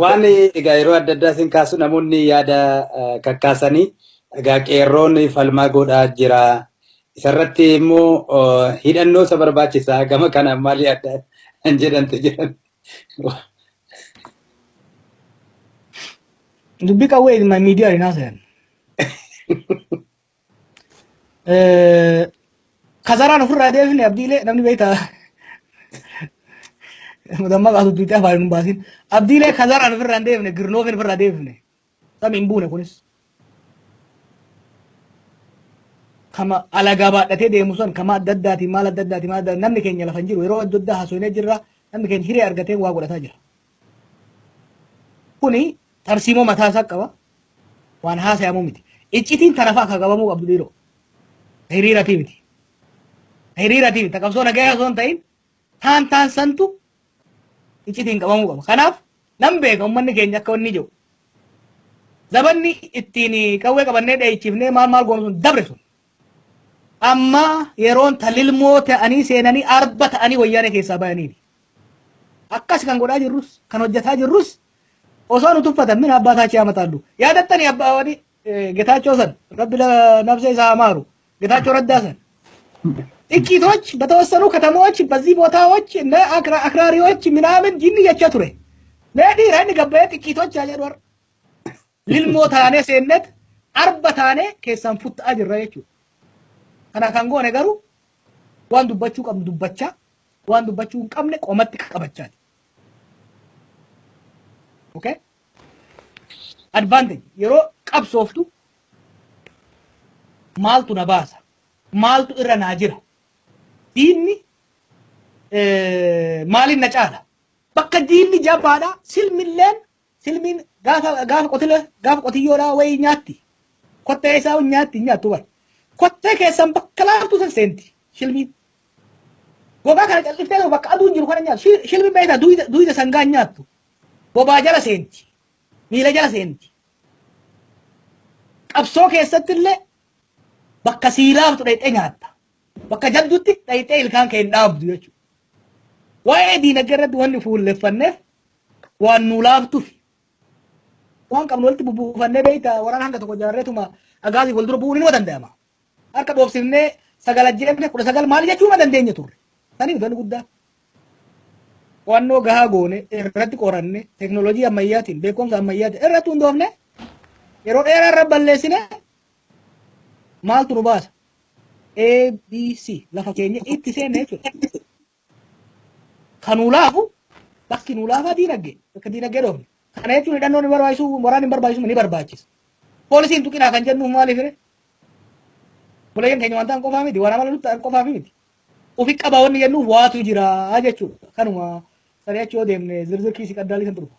Waan egaa yeroo adda addaa isin kaasu namoonni yaada kakkaasanii egaa qeerroon falmaa godhaa jira. Isarratti immoo hidhannoo isa barbaachisaa gama kanaan maali adda hin jedhantu jiran. Dubbii qawwee miidiyaa hin haasayan. Kasaraan ofirraa deebifne abdiilee namni beektaa. Mudammaa qaatu biitaa afaan hin baasin. Abdiilee kasaraan ofirraa hin deebifne girnoofin ofirraa deebifne. Sami hin buune kunis. Kama alagaa baadhatee deemu sun kama adda addaatiin maal adda addaatiin maal adda namni keenya lafa hin jiru yeroo adda addaa haasofnee jirra namni keenya hiree argatee waa godhataa jira. Kuni tarsiimoo mataa isaa qaba waan haasayamu miti. Iccitiin tarafa akka qabamuu qabdu dhiiroo. Hiriiratii miti. Hiriiratii miti. Qabsoo nagaya osoo hin ta'in taan santu iccitiin qabamuu qaba. Kanaaf nam beeka uummanni keenya akka wanni jiru. Zabanni ittiin qawwee qabannee dheechiifnee maal goonu sun dabre sun. Amma yeroon talilmoo ta'anii seenanii arba ta'anii wayyaanee keessaa bayaniini. Akkas kan godhaa jirrus kan hojjetaa jirrus osoo nu tuffatan min abbaa taachii hamataallu. Yaadattanii abbaa wani Getaachoo san rabbi nafsa isaa amaaru Getaachoo Raddaa san. ጥቂቶች በተወሰኑ ከተሞች በዚህ ቦታዎች እንደ አክራሪዎች ምናምን ጂን እየቸቱረ ነዲ ረን ገበየ ጥቂቶች ያጀዶር ልልሞታኔ ሴነት አርበታኔ ከሰን ፉት አጅራ የቹ kana kan go ነገሩ ዋን ዱበቹ ቀም ዱበቻ ዋን ዱበቹ ቀምነ ቆመጥ ቀበቻት ኦኬ advantage yero qabsooftu maaltu na baasa maaltu irra naa jira diinni maalin na caala bakka diinni jabaadha silmiin gaafa qotiyyoodha wayi nyaatti kottee isaa nyaattu bar kottee keessan bakka laaftu san seenti silmiin gogaa kana calliftee bakka aduun jiru kana nyaattu silmiin beektaa duyda sangaa nyaattu bobaa jala seenti miila jala seenti qabsoo keessatti illee bakka siilaaftu dhayxee nyaatta bakka jabdutti dhayxee ilkaan kee hin dhaabdu jechuudha. Waa'ee diinagdee irratti wanni fuulleffanneef waan nu laaftuuf waan qabnu walitti bubbuufannee beektaa waraan hanga tokko jaarreetuma agaasii wal dura bu'uun ni danda'ama. Harka dhoofsifnee sagalajjeefne 19 maali jechuu ma dandeenya turre. Saniif wanni guddaa. Wannoo gahaa goone irratti qoranne teknooloojii ammayyaatiin beekumsa ammayyaatiin irratti hundoofne yeroo dheeraa irra balleessine maaltu nu baasa ABC lafa keenya itti seenne jechuudha. Kan ulaafu bakki nu laafaa diinagdee bakka diinagdee dhoofne kana jechuun hidhannoon hin barbaachisu waraanni hin barbaachisu ni barbaachisa. Poolisiin tuqinaa kan jennuuf maaliif jedhe bulayeen keenya waan ta'an qofaa miti waan amala nutti ta'an qofaa miti ufi qabaa wanni jennuuf waatu jira jechuudha kanuma. Saya coba deh, zirz kisi kadali kan terus.